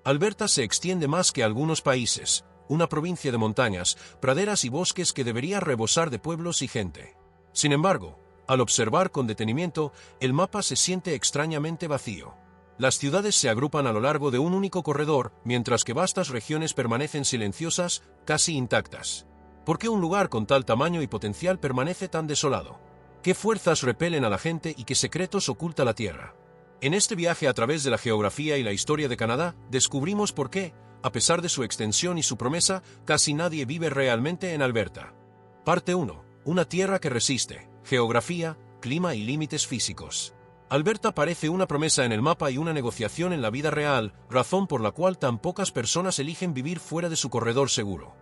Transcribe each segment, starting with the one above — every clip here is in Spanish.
Alberta se extiende más que algunos países, una provincia de montañas, praderas y bosques que debería rebosar de pueblos y gente. Sin embargo, al observar con detenimiento, el mapa se siente extrañamente vacío. Las ciudades se agrupan a lo largo de un único corredor, mientras que vastas regiones permanecen silenciosas, casi intactas. ¿Por qué un lugar con tal tamaño y potencial permanece tan desolado? ¿Qué fuerzas repelen a la gente y qué secretos oculta la Tierra? En este viaje a través de la geografía y la historia de Canadá, descubrimos por qué, a pesar de su extensión y su promesa, casi nadie vive realmente en Alberta. Parte 1. Una tierra que resiste. Geografía, clima y límites físicos. Alberta parece una promesa en el mapa y una negociación en la vida real, razón por la cual tan pocas personas eligen vivir fuera de su corredor seguro.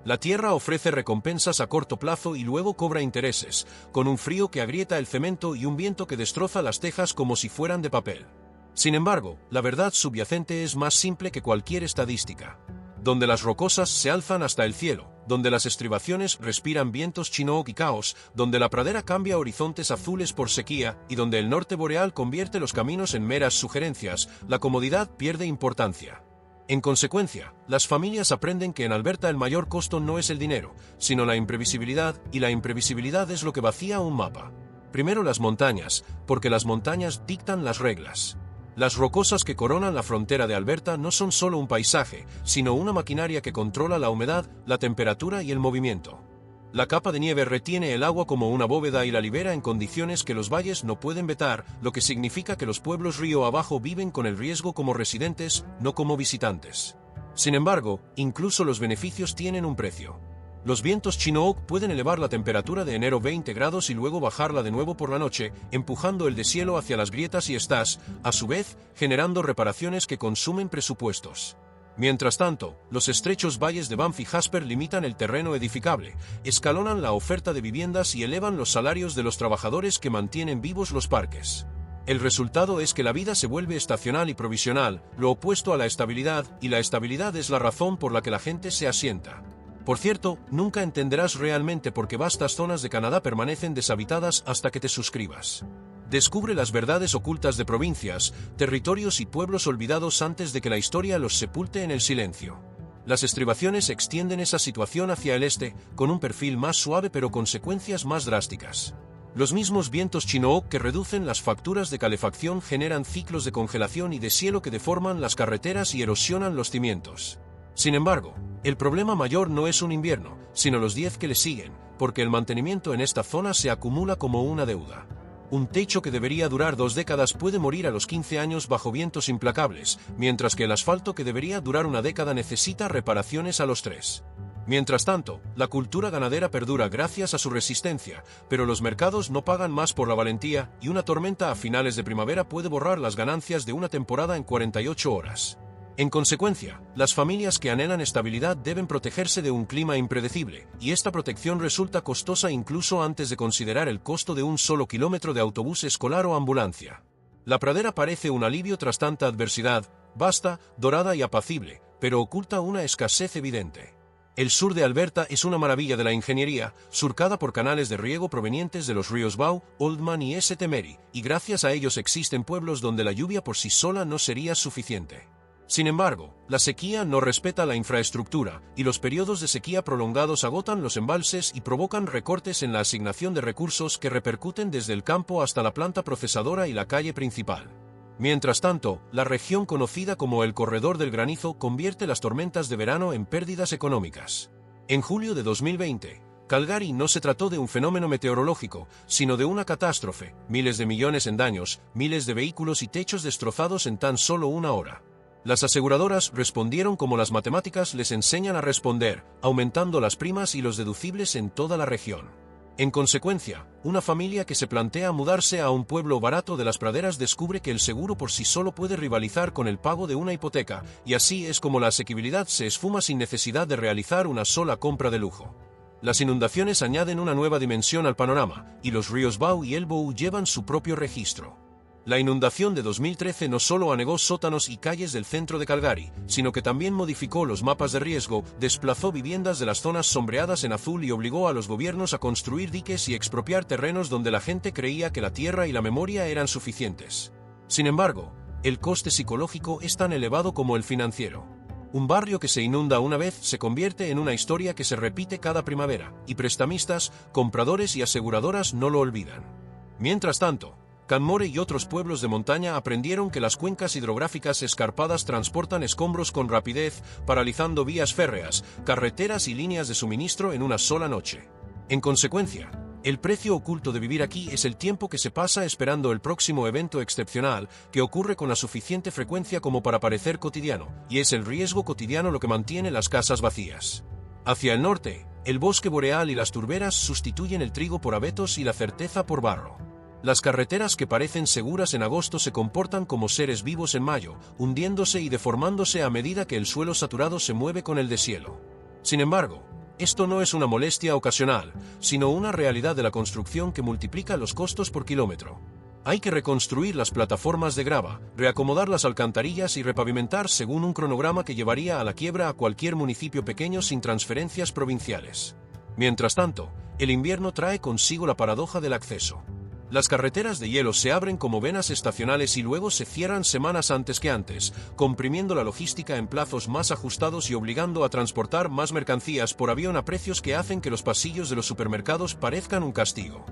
La tierra ofrece recompensas a corto plazo y luego cobra intereses, con un frío que agrieta el cemento y un viento que destroza las tejas como si fueran de papel. Sin embargo, la verdad subyacente es más simple que cualquier estadística. Donde las rocosas se alzan hasta el cielo, donde las estribaciones respiran vientos chinook y caos, donde la pradera cambia horizontes azules por sequía y donde el norte boreal convierte los caminos en meras sugerencias, la comodidad pierde importancia. En consecuencia, las familias aprenden que en Alberta el mayor costo no es el dinero, sino la imprevisibilidad, y la imprevisibilidad es lo que vacía un mapa. Primero las montañas, porque las montañas dictan las reglas. Las rocosas que coronan la frontera de Alberta no son solo un paisaje, sino una maquinaria que controla la humedad, la temperatura y el movimiento. La capa de nieve retiene el agua como una bóveda y la libera en condiciones que los valles no pueden vetar, lo que significa que los pueblos río abajo viven con el riesgo como residentes, no como visitantes. Sin embargo, incluso los beneficios tienen un precio. Los vientos Chinook pueden elevar la temperatura de enero 20 grados y luego bajarla de nuevo por la noche, empujando el deshielo hacia las grietas y estás, a su vez, generando reparaciones que consumen presupuestos. Mientras tanto, los estrechos valles de Banff y Jasper limitan el terreno edificable, escalonan la oferta de viviendas y elevan los salarios de los trabajadores que mantienen vivos los parques. El resultado es que la vida se vuelve estacional y provisional, lo opuesto a la estabilidad, y la estabilidad es la razón por la que la gente se asienta. Por cierto, nunca entenderás realmente por qué vastas zonas de Canadá permanecen deshabitadas hasta que te suscribas. Descubre las verdades ocultas de provincias, territorios y pueblos olvidados antes de que la historia los sepulte en el silencio. Las estribaciones extienden esa situación hacia el este, con un perfil más suave pero consecuencias más drásticas. Los mismos vientos Chinook que reducen las facturas de calefacción generan ciclos de congelación y deshielo que deforman las carreteras y erosionan los cimientos. Sin embargo, el problema mayor no es un invierno, sino los 10 que le siguen, porque el mantenimiento en esta zona se acumula como una deuda. Un techo que debería durar 2 décadas puede morir a los 15 años bajo vientos implacables, mientras que el asfalto que debería durar una década necesita reparaciones a los 3. Mientras tanto, la cultura ganadera perdura gracias a su resistencia, pero los mercados no pagan más por la valentía y una tormenta a finales de primavera puede borrar las ganancias de una temporada en 48 horas. En consecuencia, las familias que anhelan estabilidad deben protegerse de un clima impredecible, y esta protección resulta costosa incluso antes de considerar el costo de un solo kilómetro de autobús escolar o ambulancia. La pradera parece un alivio tras tanta adversidad, vasta, dorada y apacible, pero oculta una escasez evidente. El sur de Alberta es una maravilla de la ingeniería, surcada por canales de riego provenientes de los ríos Bow, Oldman y St. Mary, y gracias a ellos existen pueblos donde la lluvia por sí sola no sería suficiente. Sin embargo, la sequía no respeta la infraestructura, y los periodos de sequía prolongados agotan los embalses y provocan recortes en la asignación de recursos que repercuten desde el campo hasta la planta procesadora y la calle principal. Mientras tanto, la región conocida como el Corredor del Granizo convierte las tormentas de verano en pérdidas económicas. En julio de 2020, Calgary no se trató de un fenómeno meteorológico, sino de una catástrofe, miles de millones en daños, miles de vehículos y techos destrozados en tan solo una hora. Las aseguradoras respondieron como las matemáticas les enseñan a responder, aumentando las primas y los deducibles en toda la región. En consecuencia, una familia que se plantea mudarse a un pueblo barato de las praderas descubre que el seguro por sí solo puede rivalizar con el pago de una hipoteca, y así es como la asequibilidad se esfuma sin necesidad de realizar una sola compra de lujo. Las inundaciones añaden una nueva dimensión al panorama, y los ríos Bow y Elbow llevan su propio registro. La inundación de 2013 no solo anegó sótanos y calles del centro de Calgary, sino que también modificó los mapas de riesgo, desplazó viviendas de las zonas sombreadas en azul y obligó a los gobiernos a construir diques y expropiar terrenos donde la gente creía que la tierra y la memoria eran suficientes. Sin embargo, el coste psicológico es tan elevado como el financiero. Un barrio que se inunda una vez se convierte en una historia que se repite cada primavera, y prestamistas, compradores y aseguradoras no lo olvidan. Mientras tanto, Canmore y otros pueblos de montaña aprendieron que las cuencas hidrográficas escarpadas transportan escombros con rapidez, paralizando vías férreas, carreteras y líneas de suministro en una sola noche. En consecuencia, el precio oculto de vivir aquí es el tiempo que se pasa esperando el próximo evento excepcional, que ocurre con la suficiente frecuencia como para parecer cotidiano, y es el riesgo cotidiano lo que mantiene las casas vacías. Hacia el norte, el bosque boreal y las turberas sustituyen el trigo por abetos y la certeza por barro. Las carreteras que parecen seguras en agosto se comportan como seres vivos en mayo, hundiéndose y deformándose a medida que el suelo saturado se mueve con el deshielo. Sin embargo, esto no es una molestia ocasional, sino una realidad de la construcción que multiplica los costos por kilómetro. Hay que reconstruir las plataformas de grava, reacomodar las alcantarillas y repavimentar según un cronograma que llevaría a la quiebra a cualquier municipio pequeño sin transferencias provinciales. Mientras tanto, el invierno trae consigo la paradoja del acceso. Las carreteras de hielo se abren como venas estacionales y luego se cierran semanas antes que antes, comprimiendo la logística en plazos más ajustados y obligando a transportar más mercancías por avión a precios que hacen que los pasillos de los supermercados parezcan un castigo.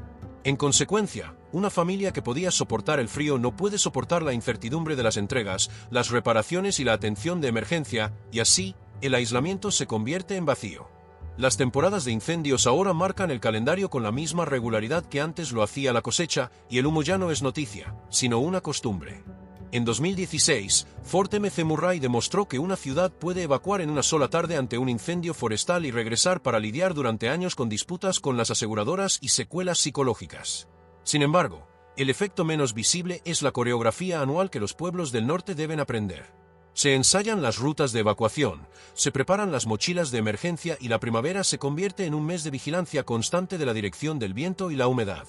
En consecuencia, una familia que podía soportar el frío no puede soportar la incertidumbre de las entregas, las reparaciones y la atención de emergencia, y así, el aislamiento se convierte en vacío. Las temporadas de incendios ahora marcan el calendario con la misma regularidad que antes lo hacía la cosecha, y el humo ya no es noticia, sino una costumbre. En 2016, Fort MC Murray demostró que una ciudad puede evacuar en una sola tarde ante un incendio forestal y regresar para lidiar durante años con disputas con las aseguradoras y secuelas psicológicas. Sin embargo, el efecto menos visible es la coreografía anual que los pueblos del norte deben aprender. Se ensayan las rutas de evacuación, se preparan las mochilas de emergencia y la primavera se convierte en un mes de vigilancia constante de la dirección del viento y la humedad.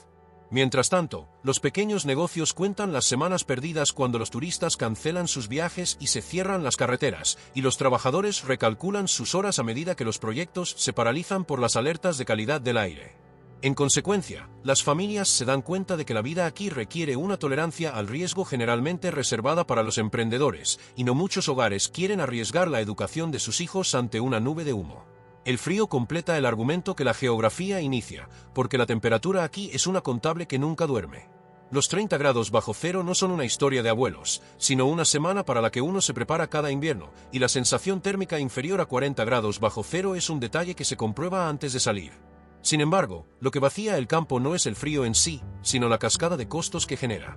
Mientras tanto, los pequeños negocios cuentan las semanas perdidas cuando los turistas cancelan sus viajes y se cierran las carreteras, y los trabajadores recalculan sus horas a medida que los proyectos se paralizan por las alertas de calidad del aire. En consecuencia, las familias se dan cuenta de que la vida aquí requiere una tolerancia al riesgo generalmente reservada para los emprendedores, y no muchos hogares quieren arriesgar la educación de sus hijos ante una nube de humo. El frío completa el argumento que la geografía inicia, porque la temperatura aquí es una contable que nunca duerme. Los 30 grados bajo cero no son una historia de abuelos, sino una semana para la que uno se prepara cada invierno, y la sensación térmica inferior a 40 grados bajo cero es un detalle que se comprueba antes de salir. Sin embargo, lo que vacía el campo no es el frío en sí, sino la cascada de costos que genera.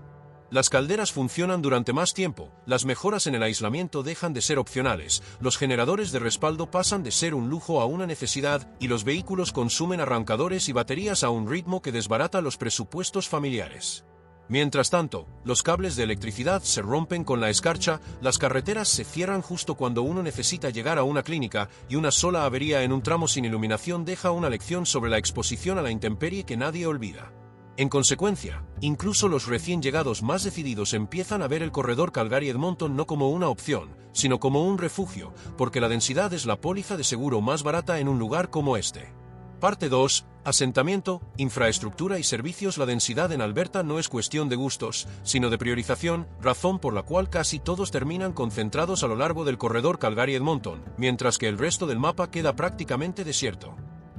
Las calderas funcionan durante más tiempo, las mejoras en el aislamiento dejan de ser opcionales, los generadores de respaldo pasan de ser un lujo a una necesidad, y los vehículos consumen arrancadores y baterías a un ritmo que desbarata los presupuestos familiares. Mientras tanto, los cables de electricidad se rompen con la escarcha, las carreteras se cierran justo cuando uno necesita llegar a una clínica, y una sola avería en un tramo sin iluminación deja una lección sobre la exposición a la intemperie que nadie olvida. En consecuencia, incluso los recién llegados más decididos empiezan a ver el corredor Calgary-Edmonton no como una opción, sino como un refugio, porque la densidad es la póliza de seguro más barata en un lugar como este. Parte 2. Asentamiento, infraestructura y servicios. La densidad en Alberta no es cuestión de gustos, sino de priorización, razón por la cual casi todos terminan concentrados a lo largo del corredor Calgary-Edmonton, mientras que el resto del mapa queda prácticamente desierto.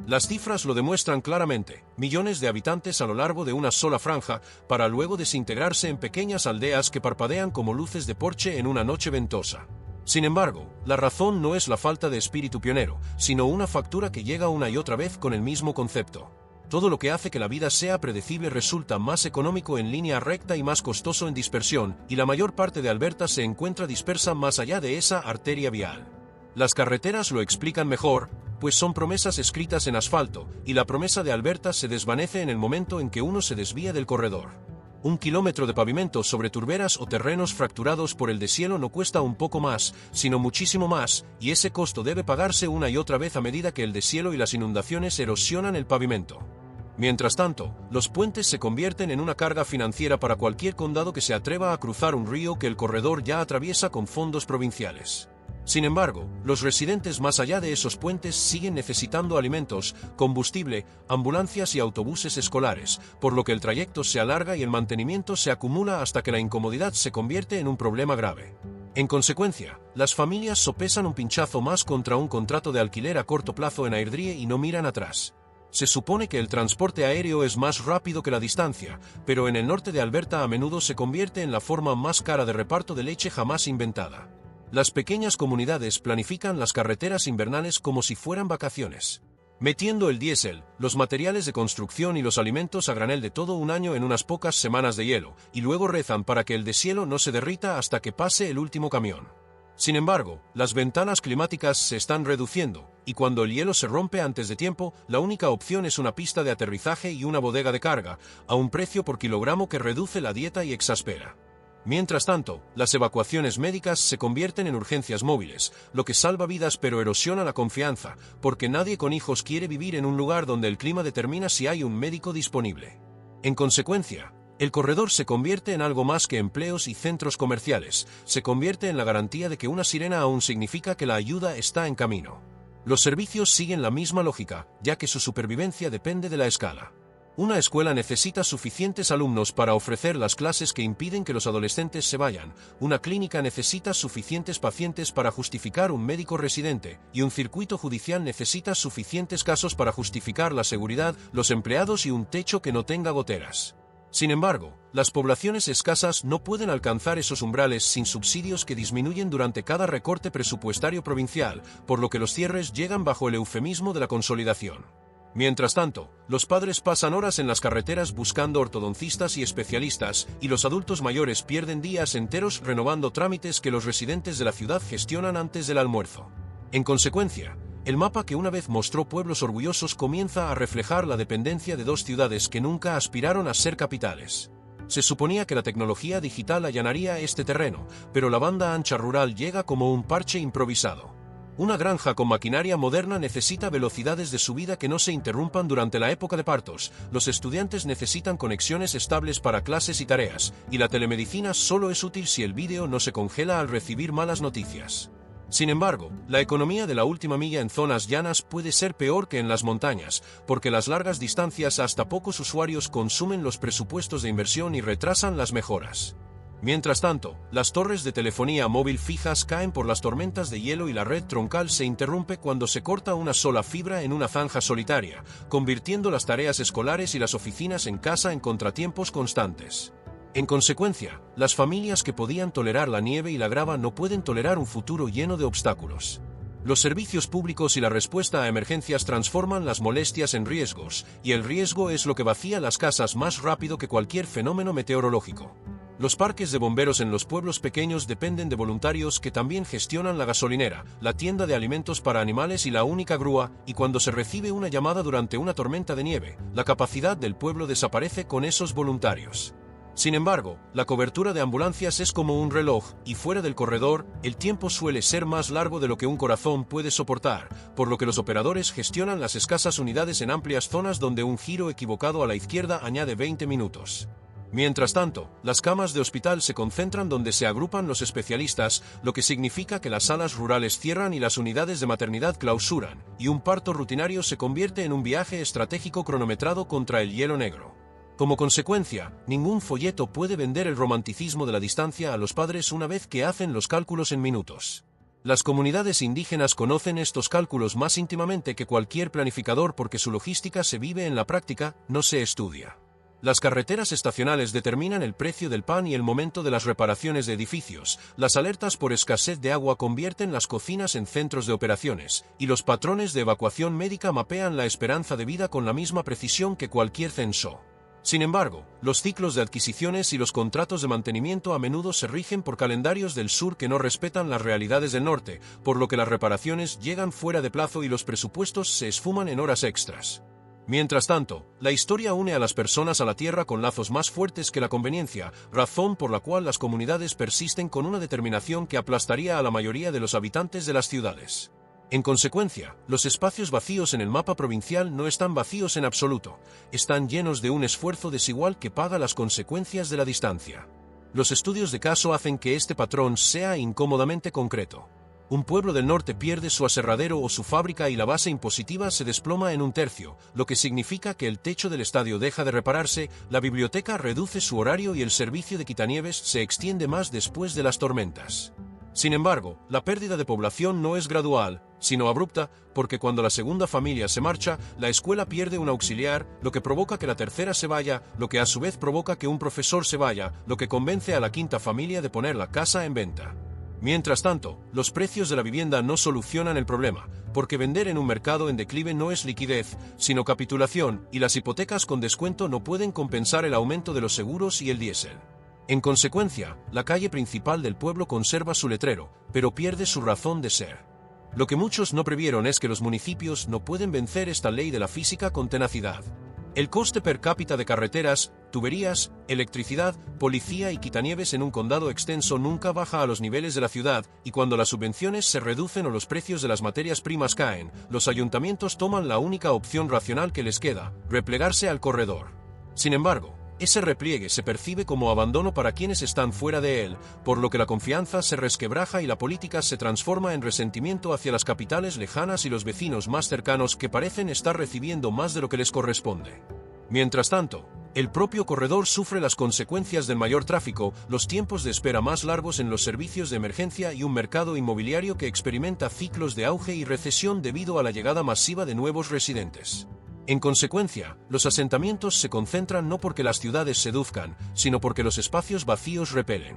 Las cifras lo demuestran claramente, millones de habitantes a lo largo de una sola franja, para luego desintegrarse en pequeñas aldeas que parpadean como luces de porche en una noche ventosa. Sin embargo, la razón no es la falta de espíritu pionero, sino una factura que llega una y otra vez con el mismo concepto. Todo lo que hace que la vida sea predecible resulta más económico en línea recta y más costoso en dispersión, y la mayor parte de Alberta se encuentra dispersa más allá de esa arteria vial. Las carreteras lo explican mejor, pues son promesas escritas en asfalto, y la promesa de Alberta se desvanece en el momento en que uno se desvía del corredor. 1 kilómetro de pavimento sobre turberas o terrenos fracturados por el deshielo no cuesta un poco más, sino muchísimo más, y ese costo debe pagarse una y otra vez a medida que el deshielo y las inundaciones erosionan el pavimento. Mientras tanto, los puentes se convierten en una carga financiera para cualquier condado que se atreva a cruzar un río que el corredor ya atraviesa con fondos provinciales. Sin embargo, los residentes más allá de esos puentes siguen necesitando alimentos, combustible, ambulancias y autobuses escolares, por lo que el trayecto se alarga y el mantenimiento se acumula hasta que la incomodidad se convierte en un problema grave. En consecuencia, las familias sopesan un pinchazo más contra un contrato de alquiler a corto plazo en Airdrie y no miran atrás. Se supone que el transporte aéreo es más rápido que la distancia, pero en el norte de Alberta a menudo se convierte en la forma más cara de reparto de leche jamás inventada. Las pequeñas comunidades planifican las carreteras invernales como si fueran vacaciones, metiendo el diésel, los materiales de construcción y los alimentos a granel de todo un año en unas pocas semanas de hielo, y luego rezan para que el deshielo no se derrita hasta que pase el último camión. Sin embargo, las ventanas climáticas se están reduciendo, y cuando el hielo se rompe antes de tiempo, la única opción es una pista de aterrizaje y una bodega de carga, a un precio por kilogramo que reduce la dieta y exaspera. Mientras tanto, las evacuaciones médicas se convierten en urgencias móviles, lo que salva vidas pero erosiona la confianza, porque nadie con hijos quiere vivir en un lugar donde el clima determina si hay un médico disponible. En consecuencia, el corredor se convierte en algo más que empleos y centros comerciales, se convierte en la garantía de que una sirena aún significa que la ayuda está en camino. Los servicios siguen la misma lógica, ya que su supervivencia depende de la escala. Una escuela necesita suficientes alumnos para ofrecer las clases que impiden que los adolescentes se vayan, una clínica necesita suficientes pacientes para justificar un médico residente, y un circuito judicial necesita suficientes casos para justificar la seguridad, los empleados y un techo que no tenga goteras. Sin embargo, las poblaciones escasas no pueden alcanzar esos umbrales sin subsidios que disminuyen durante cada recorte presupuestario provincial, por lo que los cierres llegan bajo el eufemismo de la consolidación. Mientras tanto, los padres pasan horas en las carreteras buscando ortodoncistas y especialistas, y los adultos mayores pierden días enteros renovando trámites que los residentes de la ciudad gestionan antes del almuerzo. En consecuencia, el mapa que una vez mostró pueblos orgullosos comienza a reflejar la dependencia de dos ciudades que nunca aspiraron a ser capitales. Se suponía que la tecnología digital allanaría este terreno, pero la banda ancha rural llega como un parche improvisado. Una granja con maquinaria moderna necesita velocidades de subida que no se interrumpan durante la época de partos, los estudiantes necesitan conexiones estables para clases y tareas, y la telemedicina solo es útil si el vídeo no se congela al recibir malas noticias. Sin embargo, la economía de la última milla en zonas llanas puede ser peor que en las montañas, porque las largas distancias hasta pocos usuarios consumen los presupuestos de inversión y retrasan las mejoras. Mientras tanto, las torres de telefonía móvil fijas caen por las tormentas de hielo y la red troncal se interrumpe cuando se corta una sola fibra en una zanja solitaria, convirtiendo las tareas escolares y las oficinas en casa en contratiempos constantes. En consecuencia, las familias que podían tolerar la nieve y la grava no pueden tolerar un futuro lleno de obstáculos. Los servicios públicos y la respuesta a emergencias transforman las molestias en riesgos, y el riesgo es lo que vacía las casas más rápido que cualquier fenómeno meteorológico. Los parques de bomberos en los pueblos pequeños dependen de voluntarios que también gestionan la gasolinera, la tienda de alimentos para animales y la única grúa, y cuando se recibe una llamada durante una tormenta de nieve, la capacidad del pueblo desaparece con esos voluntarios. Sin embargo, la cobertura de ambulancias es como un reloj, y fuera del corredor, el tiempo suele ser más largo de lo que un corazón puede soportar, por lo que los operadores gestionan las escasas unidades en amplias zonas donde un giro equivocado a la izquierda añade 20 minutos. Mientras tanto, las camas de hospital se concentran donde se agrupan los especialistas, lo que significa que las salas rurales cierran y las unidades de maternidad clausuran, y un parto rutinario se convierte en un viaje estratégico cronometrado contra el hielo negro. Como consecuencia, ningún folleto puede vender el romanticismo de la distancia a los padres una vez que hacen los cálculos en minutos. Las comunidades indígenas conocen estos cálculos más íntimamente que cualquier planificador porque su logística se vive en la práctica, no se estudia. Las carreteras estacionales determinan el precio del pan y el momento de las reparaciones de edificios, las alertas por escasez de agua convierten las cocinas en centros de operaciones, y los patrones de evacuación médica mapean la esperanza de vida con la misma precisión que cualquier censo. Sin embargo, los ciclos de adquisiciones y los contratos de mantenimiento a menudo se rigen por calendarios del sur que no respetan las realidades del norte, por lo que las reparaciones llegan fuera de plazo y los presupuestos se esfuman en horas extras. Mientras tanto, la historia une a las personas a la tierra con lazos más fuertes que la conveniencia, razón por la cual las comunidades persisten con una determinación que aplastaría a la mayoría de los habitantes de las ciudades. En consecuencia, los espacios vacíos en el mapa provincial no están vacíos en absoluto, están llenos de un esfuerzo desigual que paga las consecuencias de la distancia. Los estudios de caso hacen que este patrón sea incómodamente concreto. Un pueblo del norte pierde su aserradero o su fábrica y la base impositiva se desploma en un tercio, lo que significa que el techo del estadio deja de repararse, la biblioteca reduce su horario y el servicio de quitanieves se extiende más después de las tormentas. Sin embargo, la pérdida de población no es gradual, sino abrupta, porque cuando la segunda familia se marcha, la escuela pierde un auxiliar, lo que provoca que la tercera se vaya, lo que a su vez provoca que un profesor se vaya, lo que convence a la quinta familia de poner la casa en venta. Mientras tanto, los precios de la vivienda no solucionan el problema, porque vender en un mercado en declive no es liquidez, sino capitulación, y las hipotecas con descuento no pueden compensar el aumento de los seguros y el diésel. En consecuencia, la calle principal del pueblo conserva su letrero, pero pierde su razón de ser. Lo que muchos no previeron es que los municipios no pueden vencer esta ley de la física con tenacidad. El coste per cápita de carreteras, tuberías, electricidad, policía y quitanieves en un condado extenso nunca baja a los niveles de la ciudad, y cuando las subvenciones se reducen o los precios de las materias primas caen, los ayuntamientos toman la única opción racional que les queda, replegarse al corredor. Sin embargo, ese repliegue se percibe como abandono para quienes están fuera de él, por lo que la confianza se resquebraja y la política se transforma en resentimiento hacia las capitales lejanas y los vecinos más cercanos que parecen estar recibiendo más de lo que les corresponde. Mientras tanto, el propio corredor sufre las consecuencias del mayor tráfico, los tiempos de espera más largos en los servicios de emergencia y un mercado inmobiliario que experimenta ciclos de auge y recesión debido a la llegada masiva de nuevos residentes. En consecuencia, los asentamientos se concentran no porque las ciudades seduzcan, sino porque los espacios vacíos repelen.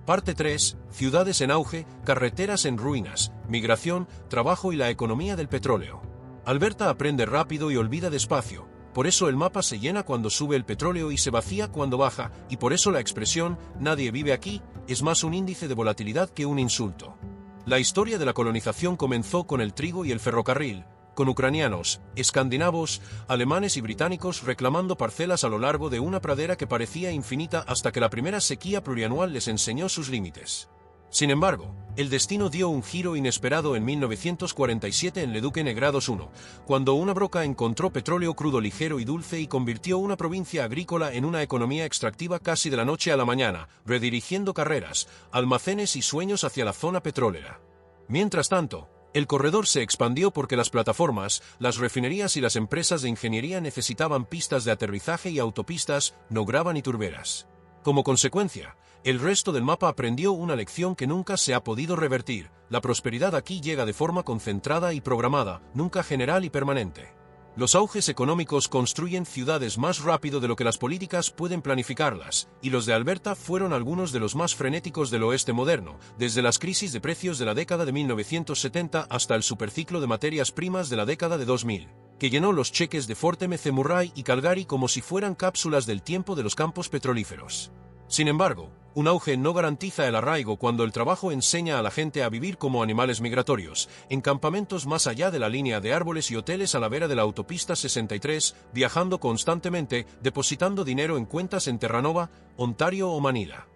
Parte 3. Ciudades en auge, carreteras en ruinas, migración, trabajo y la economía del petróleo. Alberta aprende rápido y olvida despacio, por eso el mapa se llena cuando sube el petróleo y se vacía cuando baja, y por eso la expresión «nadie vive aquí» es más un índice de volatilidad que un insulto. La historia de la colonización comenzó con el trigo y el ferrocarril, con ucranianos, escandinavos, alemanes y británicos reclamando parcelas a lo largo de una pradera que parecía infinita hasta que la primera sequía plurianual les enseñó sus límites. Sin embargo, el destino dio un giro inesperado en 1947 en Leduc Negrados I, cuando una broca encontró petróleo crudo ligero y dulce y convirtió una provincia agrícola en una economía extractiva casi de la noche a la mañana, redirigiendo carreras, almacenes y sueños hacia la zona petrolera. Mientras tanto, el corredor se expandió porque las plataformas, las refinerías y las empresas de ingeniería necesitaban pistas de aterrizaje y autopistas, no gravan y turberas. Como consecuencia, el resto del mapa aprendió una lección que nunca se ha podido revertir: la prosperidad aquí llega de forma concentrada y programada, nunca general y permanente. Los auges económicos construyen ciudades más rápido de lo que las políticas pueden planificarlas, y los de Alberta fueron algunos de los más frenéticos del oeste moderno, desde las crisis de precios de la década de 1970 hasta el superciclo de materias primas de la década de 2000, que llenó los cheques de Fort Murray y Calgary como si fueran cápsulas del tiempo de los campos petrolíferos. Sin embargo, un auge no garantiza el arraigo cuando el trabajo enseña a la gente a vivir como animales migratorios, en campamentos más allá de la línea de árboles y hoteles a la vera de la autopista 63, viajando constantemente, depositando dinero en cuentas en Terranova, Ontario o Manila.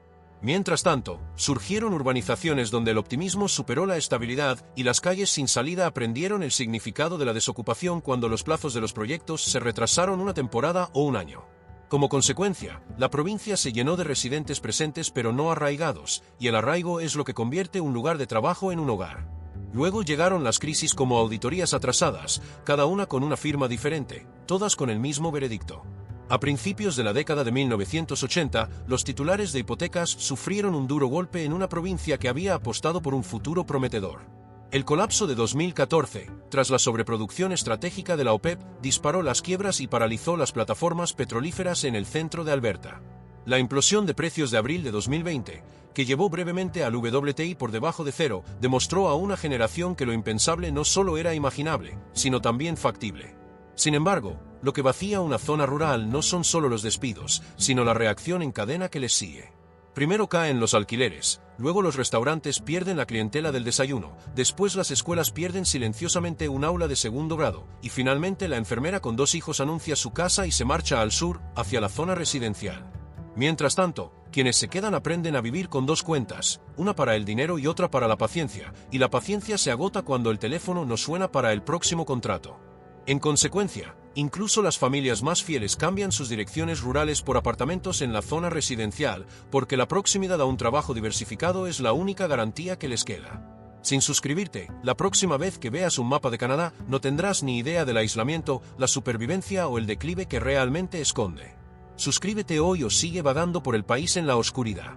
Mientras tanto, surgieron urbanizaciones donde el optimismo superó la estabilidad y las calles sin salida aprendieron el significado de la desocupación cuando los plazos de los proyectos se retrasaron una temporada o un año. Como consecuencia, la provincia se llenó de residentes presentes pero no arraigados, y el arraigo es lo que convierte un lugar de trabajo en un hogar. Luego llegaron las crisis como auditorías atrasadas, cada una con una firma diferente, todas con el mismo veredicto. A principios de la década de 1980, los titulares de hipotecas sufrieron un duro golpe en una provincia que había apostado por un futuro prometedor. El colapso de 2014, tras la sobreproducción estratégica de la OPEP, disparó las quiebras y paralizó las plataformas petrolíferas en el centro de Alberta. La implosión de precios de abril de 2020, que llevó brevemente al WTI por debajo de cero, demostró a una generación que lo impensable no solo era imaginable, sino también factible. Sin embargo, lo que vacía una zona rural no son solo los despidos, sino la reacción en cadena que les sigue. Primero caen los alquileres, luego los restaurantes pierden la clientela del desayuno, después las escuelas pierden silenciosamente un aula de segundo grado, y finalmente la enfermera con 2 hijos anuncia su casa y se marcha al sur, hacia la zona residencial. Mientras tanto, quienes se quedan aprenden a vivir con 2 cuentas, una para el dinero y otra para la paciencia, y la paciencia se agota cuando el teléfono no suena para el próximo contrato. En consecuencia, incluso las familias más fieles cambian sus direcciones rurales por apartamentos en la zona residencial, porque la proximidad a un trabajo diversificado es la única garantía que les queda. Sin suscribirte, la próxima vez que veas un mapa de Canadá no tendrás ni idea del aislamiento, la supervivencia o el declive que realmente esconde. Suscríbete hoy o sigue vagando por el país en la oscuridad.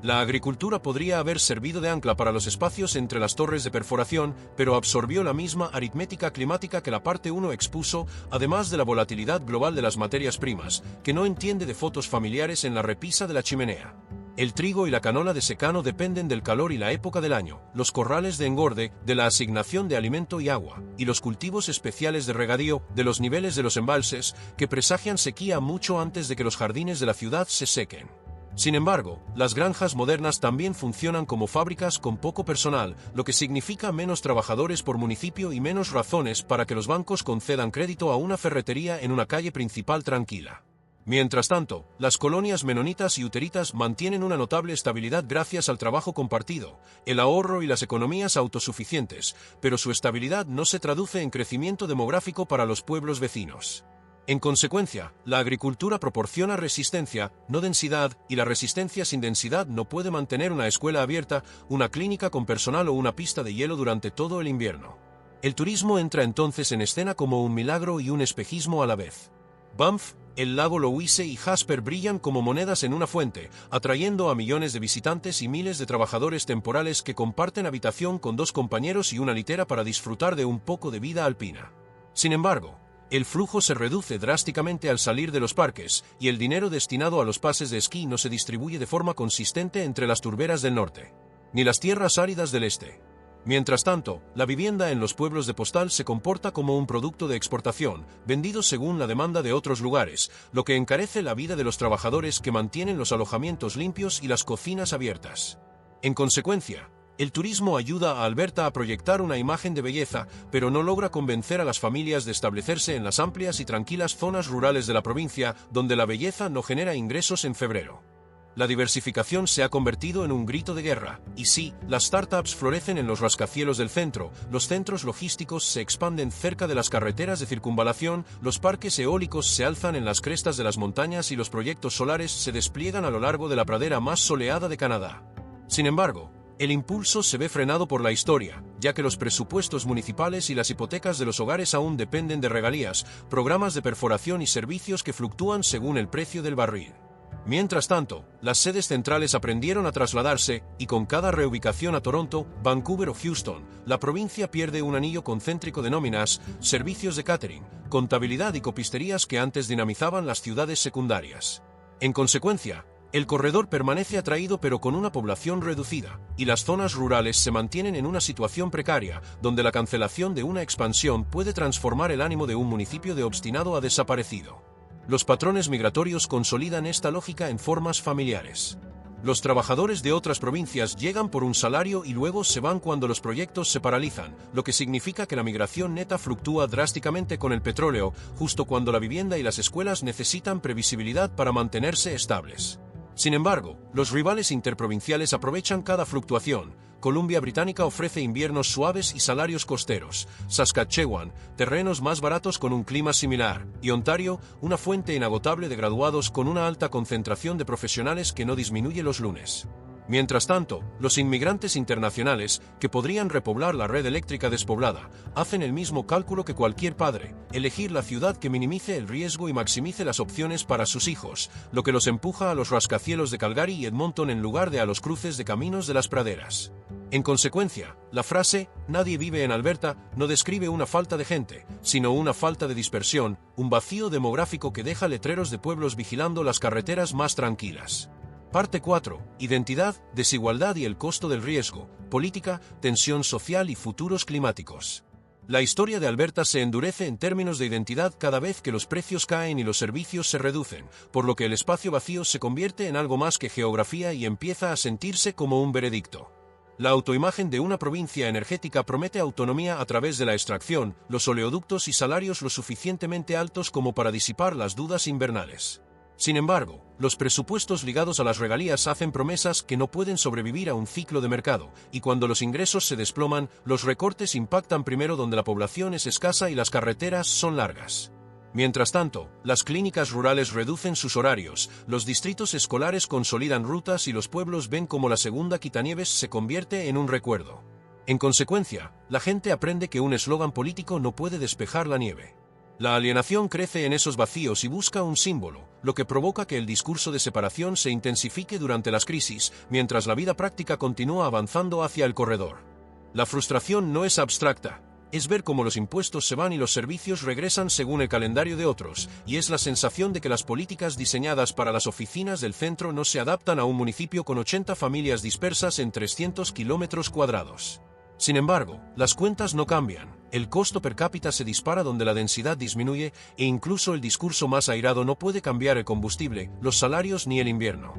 La agricultura podría haber servido de ancla para los espacios entre las torres de perforación, pero absorbió la misma aritmética climática que la parte 1 expuso, además de la volatilidad global de las materias primas, que no entiende de fotos familiares en la repisa de la chimenea. El trigo y la canola de secano dependen del calor y la época del año, los corrales de engorde, de la asignación de alimento y agua, y los cultivos especiales de regadío, de los niveles de los embalses, que presagian sequía mucho antes de que los jardines de la ciudad se sequen. Sin embargo, las granjas modernas también funcionan como fábricas con poco personal, lo que significa menos trabajadores por municipio y menos razones para que los bancos concedan crédito a una ferretería en una calle principal tranquila. Mientras tanto, las colonias menonitas y uteritas mantienen una notable estabilidad gracias al trabajo compartido, el ahorro y las economías autosuficientes, pero su estabilidad no se traduce en crecimiento demográfico para los pueblos vecinos. En consecuencia, la agricultura proporciona resistencia, no densidad, y la resistencia sin densidad no puede mantener una escuela abierta, una clínica con personal o una pista de hielo durante todo el invierno. El turismo entra entonces en escena como un milagro y un espejismo a la vez. Banff, el lago Louise y Jasper brillan como monedas en una fuente, atrayendo a millones de visitantes y miles de trabajadores temporales que comparten habitación con 2 compañeros y una litera para disfrutar de un poco de vida alpina. Sin embargo, el flujo se reduce drásticamente al salir de los parques, y el dinero destinado a los pases de esquí no se distribuye de forma consistente entre las turberas del norte, ni las tierras áridas del este. Mientras tanto, la vivienda en los pueblos de postal se comporta como un producto de exportación, vendido según la demanda de otros lugares, lo que encarece la vida de los trabajadores que mantienen los alojamientos limpios y las cocinas abiertas. En consecuencia, el turismo ayuda a Alberta a proyectar una imagen de belleza, pero no logra convencer a las familias de establecerse en las amplias y tranquilas zonas rurales de la provincia, donde la belleza no genera ingresos en febrero. La diversificación se ha convertido en un grito de guerra, y sí, las startups florecen en los rascacielos del centro, los centros logísticos se expanden cerca de las carreteras de circunvalación, los parques eólicos se alzan en las crestas de las montañas y los proyectos solares se despliegan a lo largo de la pradera más soleada de Canadá. Sin embargo, el impulso se ve frenado por la historia, ya que los presupuestos municipales y las hipotecas de los hogares aún dependen de regalías, programas de perforación y servicios que fluctúan según el precio del barril. Mientras tanto, las sedes centrales aprendieron a trasladarse, y con cada reubicación a Toronto, Vancouver o Houston, la provincia pierde un anillo concéntrico de nóminas, servicios de catering, contabilidad y copisterías que antes dinamizaban las ciudades secundarias. En consecuencia, el corredor permanece atraído pero con una población reducida, y las zonas rurales se mantienen en una situación precaria, donde la cancelación de una expansión puede transformar el ánimo de un municipio de obstinado a desaparecido. Los patrones migratorios consolidan esta lógica en formas familiares. Los trabajadores de otras provincias llegan por un salario y luego se van cuando los proyectos se paralizan, lo que significa que la migración neta fluctúa drásticamente con el petróleo, justo cuando la vivienda y las escuelas necesitan previsibilidad para mantenerse estables. Sin embargo, los rivales interprovinciales aprovechan cada fluctuación. Columbia Británica ofrece inviernos suaves y salarios costeros, Saskatchewan, terrenos más baratos con un clima similar, y Ontario, una fuente inagotable de graduados con una alta concentración de profesionales que no disminuye los lunes. Mientras tanto, los inmigrantes internacionales, que podrían repoblar la red eléctrica despoblada, hacen el mismo cálculo que cualquier padre: elegir la ciudad que minimice el riesgo y maximice las opciones para sus hijos, lo que los empuja a los rascacielos de Calgary y Edmonton en lugar de a los cruces de caminos de las praderas. En consecuencia, la frase «nadie vive en Alberta» no describe una falta de gente, sino una falta de dispersión, un vacío demográfico que deja letreros de pueblos vigilando las carreteras más tranquilas. Parte 4. Identidad, desigualdad y el costo del riesgo, política, tensión social y futuros climáticos. La historia de Alberta se endurece en términos de identidad cada vez que los precios caen y los servicios se reducen, por lo que el espacio vacío se convierte en algo más que geografía y empieza a sentirse como un veredicto. La autoimagen de una provincia energética promete autonomía a través de la extracción, los oleoductos y salarios lo suficientemente altos como para disipar las dudas invernales. Sin embargo, los presupuestos ligados a las regalías hacen promesas que no pueden sobrevivir a un ciclo de mercado, y cuando los ingresos se desploman, los recortes impactan primero donde la población es escasa y las carreteras son largas. Mientras tanto, las clínicas rurales reducen sus horarios, los distritos escolares consolidan rutas y los pueblos ven cómo la segunda quitanieves se convierte en un recuerdo. En consecuencia, la gente aprende que un eslogan político no puede despejar la nieve. La alienación crece en esos vacíos y busca un símbolo, lo que provoca que el discurso de separación se intensifique durante las crisis, mientras la vida práctica continúa avanzando hacia el corredor. La frustración no es abstracta, es ver cómo los impuestos se van y los servicios regresan según el calendario de otros, y es la sensación de que las políticas diseñadas para las oficinas del centro no se adaptan a un municipio con 80 familias dispersas en 300 kilómetros cuadrados. Sin embargo, las cuentas no cambian, el costo per cápita se dispara donde la densidad disminuye e incluso el discurso más airado no puede cambiar el combustible, los salarios ni el invierno.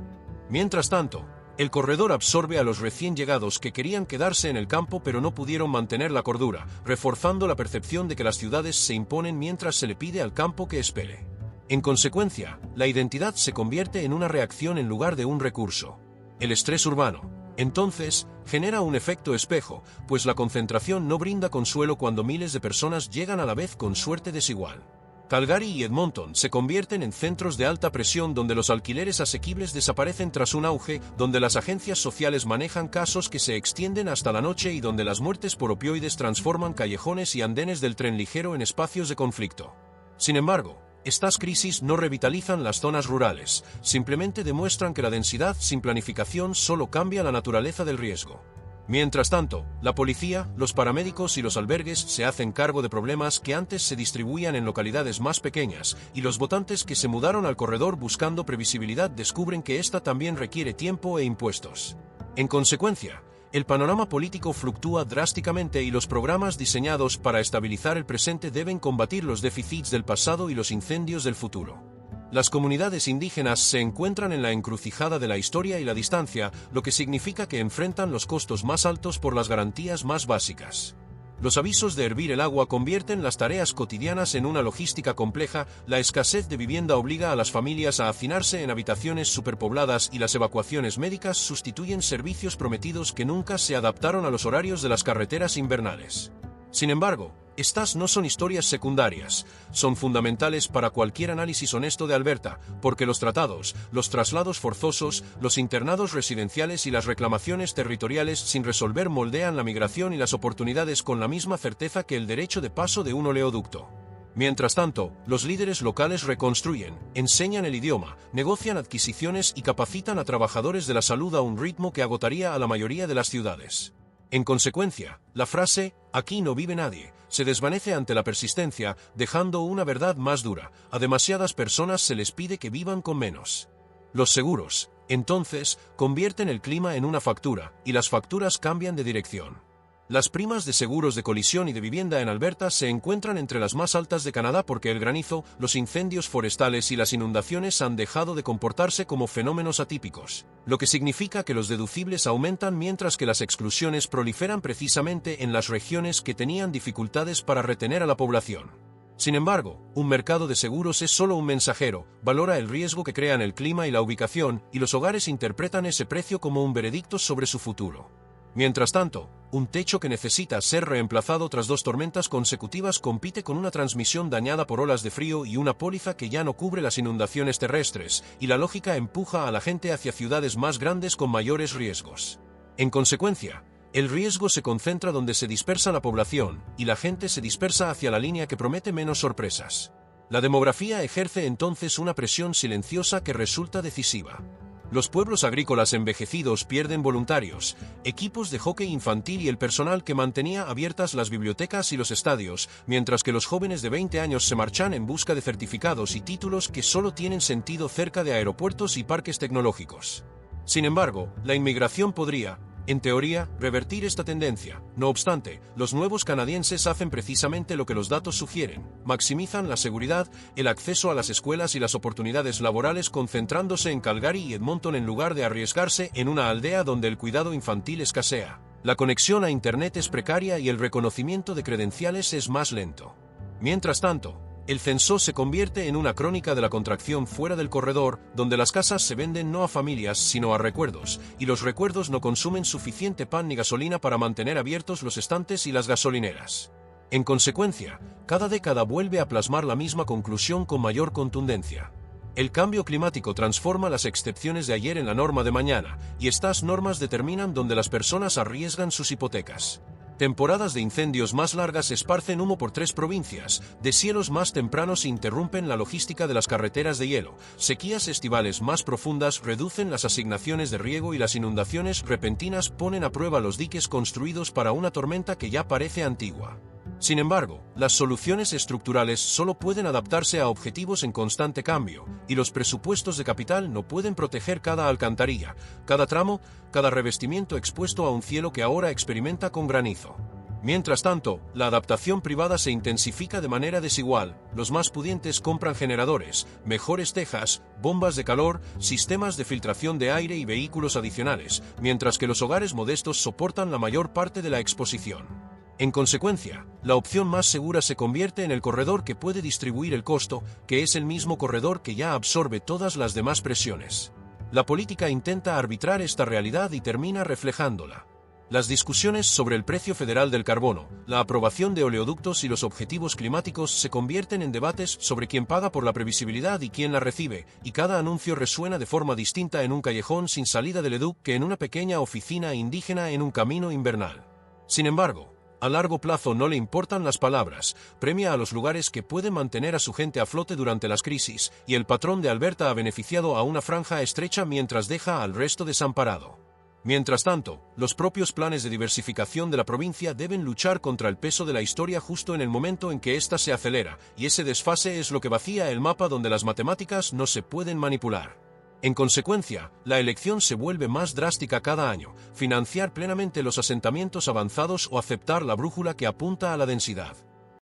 Mientras tanto, el corredor absorbe a los recién llegados que querían quedarse en el campo pero no pudieron mantener la cordura, reforzando la percepción de que las ciudades se imponen mientras se le pide al campo que espere. En consecuencia, la identidad se convierte en una reacción en lugar de un recurso. El estrés urbano, entonces, genera un efecto espejo, pues la concentración no brinda consuelo cuando miles de personas llegan a la vez con suerte desigual. Calgary y Edmonton se convierten en centros de alta presión donde los alquileres asequibles desaparecen tras un auge, donde las agencias sociales manejan casos que se extienden hasta la noche y donde las muertes por opioides transforman callejones y andenes del tren ligero en espacios de conflicto. Sin embargo, estas crisis no revitalizan las zonas rurales, simplemente demuestran que la densidad sin planificación solo cambia la naturaleza del riesgo. Mientras tanto, la policía, los paramédicos y los albergues se hacen cargo de problemas que antes se distribuían en localidades más pequeñas, y los votantes que se mudaron al corredor buscando previsibilidad descubren que esta también requiere tiempo e impuestos. En consecuencia, el panorama político fluctúa drásticamente y los programas diseñados para estabilizar el presente deben combatir los déficits del pasado y los incendios del futuro. Las comunidades indígenas se encuentran en la encrucijada de la historia y la distancia, lo que significa que enfrentan los costos más altos por las garantías más básicas. Los avisos de hervir el agua convierten las tareas cotidianas en una logística compleja, la escasez de vivienda obliga a las familias a hacinarse en habitaciones superpobladas y las evacuaciones médicas sustituyen servicios prometidos que nunca se adaptaron a los horarios de las carreteras invernales. Sin embargo, estas no son historias secundarias, son fundamentales para cualquier análisis honesto de Alberta, porque los tratados, los traslados forzosos, los internados residenciales y las reclamaciones territoriales sin resolver moldean la migración y las oportunidades con la misma certeza que el derecho de paso de un oleoducto. Mientras tanto, los líderes locales reconstruyen, enseñan el idioma, negocian adquisiciones y capacitan a trabajadores de la salud a un ritmo que agotaría a la mayoría de las ciudades. En consecuencia, la frase, "aquí no vive nadie", se desvanece ante la persistencia, dejando una verdad más dura: a demasiadas personas se les pide que vivan con menos. Los seguros, entonces, convierten el clima en una factura, y las facturas cambian de dirección. Las primas de seguros de colisión y de vivienda en Alberta se encuentran entre las más altas de Canadá porque el granizo, los incendios forestales y las inundaciones han dejado de comportarse como fenómenos atípicos, lo que significa que los deducibles aumentan mientras que las exclusiones proliferan precisamente en las regiones que tenían dificultades para retener a la población. Sin embargo, un mercado de seguros es solo un mensajero, valora el riesgo que crean el clima y la ubicación, y los hogares interpretan ese precio como un veredicto sobre su futuro. Mientras tanto, un techo que necesita ser reemplazado tras 2 tormentas consecutivas compite con una transmisión dañada por olas de frío y una póliza que ya no cubre las inundaciones terrestres, y la lógica empuja a la gente hacia ciudades más grandes con mayores riesgos. En consecuencia, el riesgo se concentra donde se dispersa la población, y la gente se dispersa hacia la línea que promete menos sorpresas. La demografía ejerce entonces una presión silenciosa que resulta decisiva. Los pueblos agrícolas envejecidos pierden voluntarios, equipos de hockey infantil y el personal que mantenía abiertas las bibliotecas y los estadios, mientras que los jóvenes de 20 años se marchan en busca de certificados y títulos que solo tienen sentido cerca de aeropuertos y parques tecnológicos. Sin embargo, la inmigración podría, en teoría, revertir esta tendencia. No obstante, los nuevos canadienses hacen precisamente lo que los datos sugieren: maximizan la seguridad, el acceso a las escuelas y las oportunidades laborales concentrándose en Calgary y Edmonton en lugar de arriesgarse en una aldea donde el cuidado infantil escasea. La conexión a Internet es precaria y el reconocimiento de credenciales es más lento. Mientras tanto, el censo se convierte en una crónica de la contracción fuera del corredor, donde las casas se venden no a familias sino a recuerdos, y los recuerdos no consumen suficiente pan ni gasolina para mantener abiertos los estantes y las gasolineras. En consecuencia, cada década vuelve a plasmar la misma conclusión con mayor contundencia. El cambio climático transforma las excepciones de ayer en la norma de mañana, y estas normas determinan dónde las personas arriesgan sus hipotecas. Temporadas de incendios más largas esparcen humo por 3 provincias, deshielos más tempranos interrumpen la logística de las carreteras de hielo, sequías estivales más profundas reducen las asignaciones de riego y las inundaciones repentinas ponen a prueba los diques construidos para una tormenta que ya parece antigua. Sin embargo, las soluciones estructurales solo pueden adaptarse a objetivos en constante cambio, y los presupuestos de capital no pueden proteger cada alcantarilla, cada tramo, cada revestimiento expuesto a un cielo que ahora experimenta con granizo. Mientras tanto, la adaptación privada se intensifica de manera desigual, los más pudientes compran generadores, mejores tejas, bombas de calor, sistemas de filtración de aire y vehículos adicionales, mientras que los hogares modestos soportan la mayor parte de la exposición. En consecuencia, la opción más segura se convierte en el corredor que puede distribuir el costo, que es el mismo corredor que ya absorbe todas las demás presiones. La política intenta arbitrar esta realidad y termina reflejándola. Las discusiones sobre el precio federal del carbono, la aprobación de oleoductos y los objetivos climáticos se convierten en debates sobre quién paga por la previsibilidad y quién la recibe, y cada anuncio resuena de forma distinta en un callejón sin salida del Eduk que en una pequeña oficina indígena en un camino invernal. Sin embargo, a largo plazo no le importan las palabras, premia a los lugares que pueden mantener a su gente a flote durante las crisis, y el patrón de Alberta ha beneficiado a una franja estrecha mientras deja al resto desamparado. Mientras tanto, los propios planes de diversificación de la provincia deben luchar contra el peso de la historia justo en el momento en que ésta se acelera, y ese desfase es lo que vacía el mapa donde las matemáticas no se pueden manipular. En consecuencia, la elección se vuelve más drástica cada año, financiar plenamente los asentamientos avanzados o aceptar la brújula que apunta a la densidad.